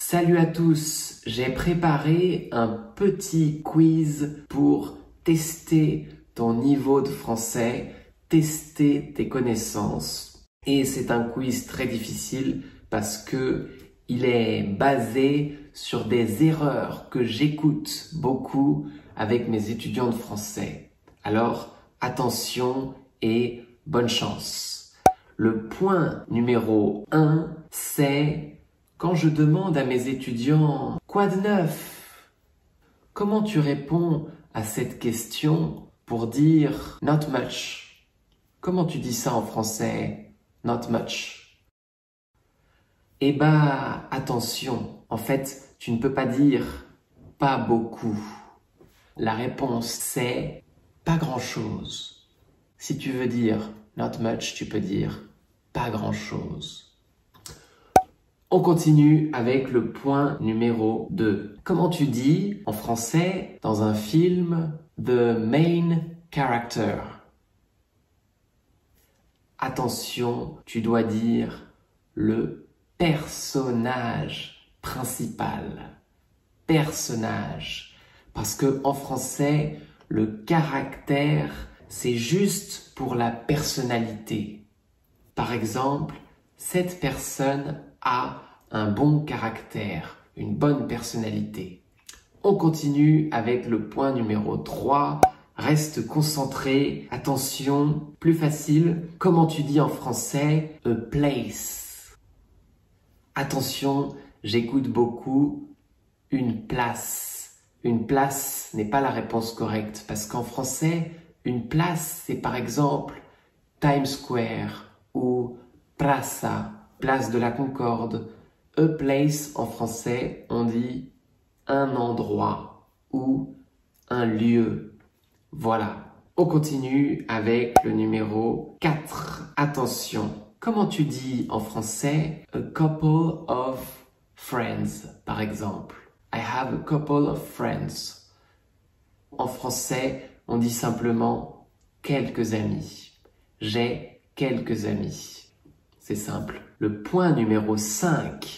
Salut à tous, j'ai préparé un petit quiz pour tester ton niveau de français, tester tes connaissances. Et c'est un quiz très difficile parce que il est basé sur des erreurs que j'écoute beaucoup avec mes étudiants de français. Alors, attention et bonne chance. Le point numéro 1, c'est quand je demande à mes étudiants « Quoi de neuf ?» Comment tu réponds à cette question pour dire « Not much » Comment tu dis ça en français « Not much » Eh ben, attention, en fait, tu ne peux pas dire « pas beaucoup ». La réponse c'est « pas grand-chose ». Si tu veux dire « not much », tu peux dire « pas grand-chose ». On continue avec le point numéro 2. Comment tu dis en français dans un film « the main character » Attention, tu dois dire le personnage principal. Personnage. Parce que en français, le caractère, c'est juste pour la personnalité. Par exemple, cette personne a un bon caractère, une bonne personnalité. On continue avec le point numéro 3. Reste concentré. Attention, plus facile. Comment tu dis en français a place? Attention, j'écoute beaucoup une place. Une place n'est pas la réponse correcte parce qu'en français, une place, c'est par exemple Times Square ou Praça, place de la Concorde. A place, en français, on dit un endroit ou un lieu. Voilà. On continue avec le numéro 4. Attention. Comment tu dis en français a couple of friends, par exemple? I have a couple of friends. En français, on dit simplement quelques amis. J'ai quelques amis. C'est simple. Le point numéro 5.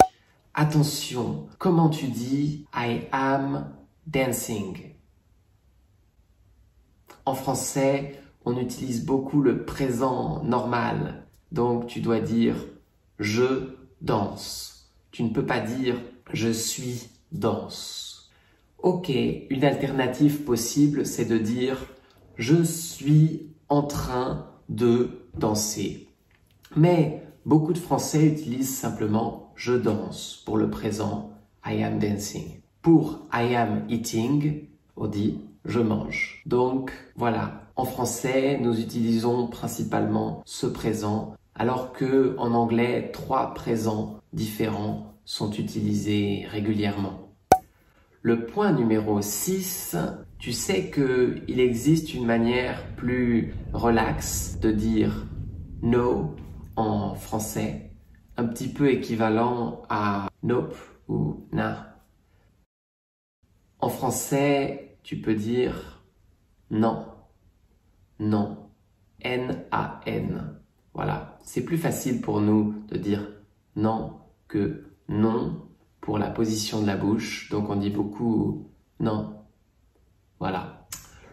Attention, comment tu dis I am dancing? En français, on utilise beaucoup le présent normal. Donc, tu dois dire je danse. Tu ne peux pas dire je suis danse. Ok, une alternative possible, c'est de dire je suis en train de danser. Mais beaucoup de Français utilisent simplement « je danse » pour le présent « I am dancing ». Pour « I am eating », on dit « je mange ». Donc voilà, en français, nous utilisons principalement ce présent, alors que en anglais, 3 présents différents sont utilisés régulièrement. Le point numéro 6, tu sais qu'il existe une manière plus relaxe de dire « no » en français, un petit peu équivalent à nope ou na. En français, tu peux dire non, non, N-A-N. Voilà, c'est plus facile pour nous de dire non que non pour la position de la bouche. Donc on dit beaucoup non. Voilà.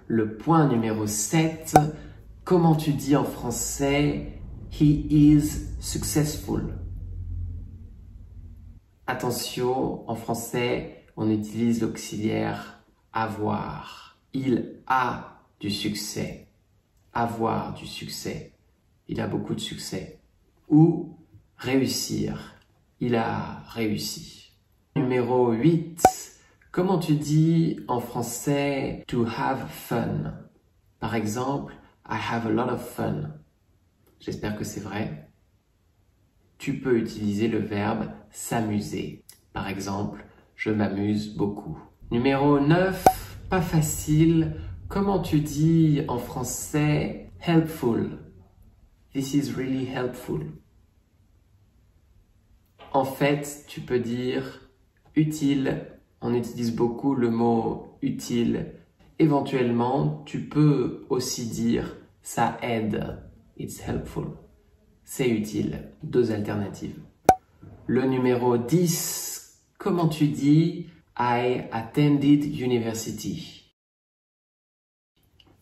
Le point numéro 7, comment tu dis en français He is successful. Attention, en français, on utilise l'auxiliaire avoir. Il a du succès. Avoir du succès. Il a beaucoup de succès. Ou réussir. Il a réussi. Numéro 8. Comment tu dis en français to have fun? Par exemple, I have a lot of fun. J'espère que c'est vrai. Tu peux utiliser le verbe s'amuser. Par exemple, je m'amuse beaucoup. Numéro 9, pas facile. Comment tu dis en français helpful? This is really helpful. En fait, tu peux dire utile. On utilise beaucoup le mot utile. Éventuellement, tu peux aussi dire ça aide. It's helpful. C'est utile. 2 alternatives. Le numéro 10. Comment tu dis I attended university?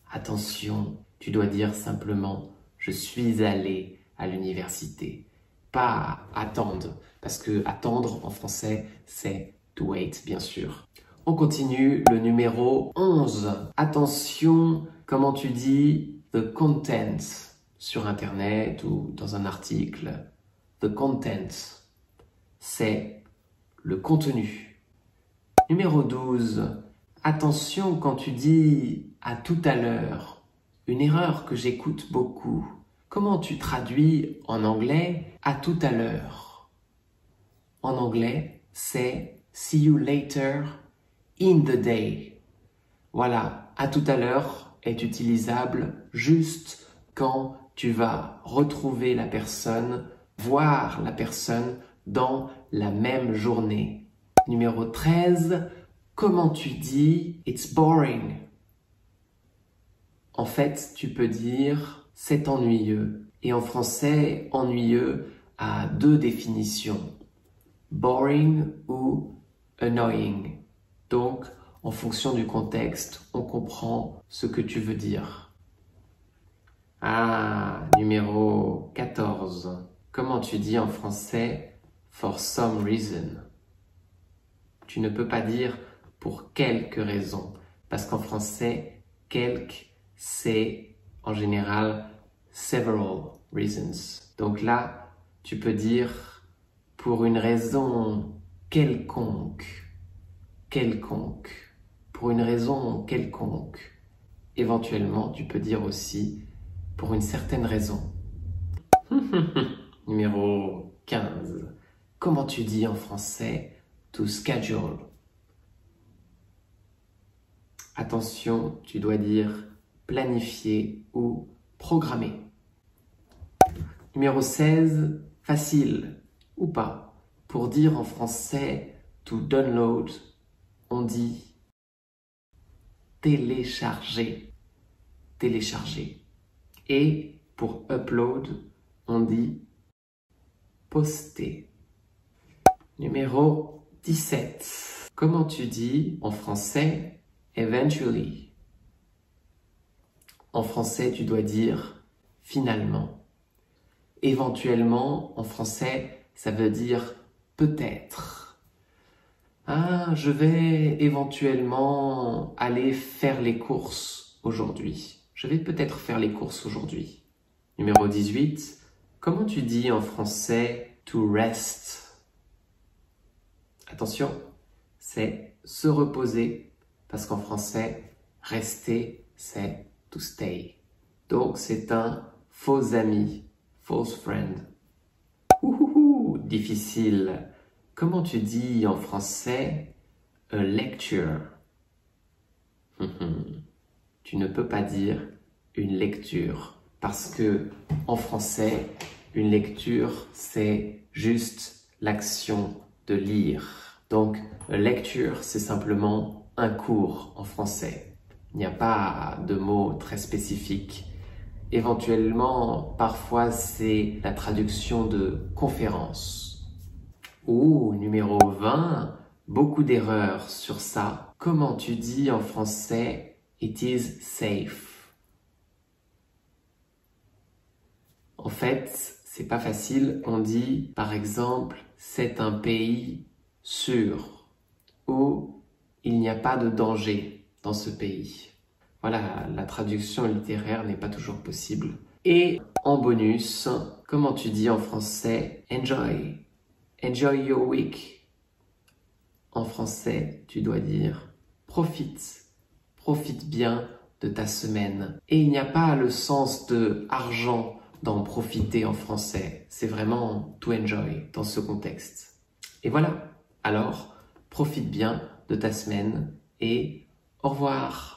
Attention, tu dois dire simplement je suis allé à l'université. Pas attendre, parce que attendre en français, c'est to wait, bien sûr. On continue le numéro 11. Attention, comment tu dis the content sur Internet ou dans un article? The content, c'est le contenu. Numéro 12. Attention quand tu dis à tout à l'heure. Une erreur que j'écoute beaucoup. Comment tu traduis en anglais à tout à l'heure? En anglais, c'est see you later in the day. Voilà, à tout à l'heure est utilisable juste quand tu vas retrouver la personne, voir la personne dans la même journée. Numéro 13, comment tu dis it's boring? En fait, tu peux dire c'est ennuyeux. Et en français, ennuyeux a deux définitions. Boring ou annoying. Donc, en fonction du contexte, on comprend ce que tu veux dire. Ah, numéro 14. Comment tu dis en français for some reason? Tu ne peux pas dire pour quelque raison, parce qu'en français, quelque, c'est en général several reasons. Donc là, tu peux dire pour une raison quelconque, pour une raison quelconque. Éventuellement, tu peux dire aussi pour une certaine raison. Numéro 15. Comment tu dis en français to schedule? Attention, tu dois dire planifier ou programmer. Numéro 16. Facile ou pas. Pour dire en français to download, on dit télécharger. Et pour upload, on dit poster. Numéro 17. Comment tu dis en français eventually? En français, tu dois dire finalement. Éventuellement, en français, ça veut dire peut-être. Ah, je vais éventuellement aller faire les courses aujourd'hui. Je vais peut-être faire les courses aujourd'hui. Numéro 18. Comment tu dis en français to rest? Attention, c'est se reposer, parce qu'en français, rester, c'est to stay. Donc, c'est un faux ami, false friend. Difficile. Comment tu dis en français a lecture? Tu ne peux pas dire une lecture, parce que en français, une lecture, c'est juste l'action de lire. Donc, a lecture, c'est simplement un cours en français. Il n'y a pas de mot très spécifique. Éventuellement, parfois, c'est la traduction de conférence. Ou numéro 20, beaucoup d'erreurs sur ça. Comment tu dis en français it is safe? En fait, c'est pas facile. On dit, par exemple, c'est un pays sûr ou il n'y a pas de danger dans ce pays. Voilà, la traduction littéraire n'est pas toujours possible. Et en bonus, comment tu dis en français enjoy? Enjoy your week. En français, tu dois dire profite. Profite bien de ta semaine. Et il n'y a pas le sens de argent d'en profiter en français. C'est vraiment to enjoy dans ce contexte. Et voilà. Alors, profite bien de ta semaine et au revoir.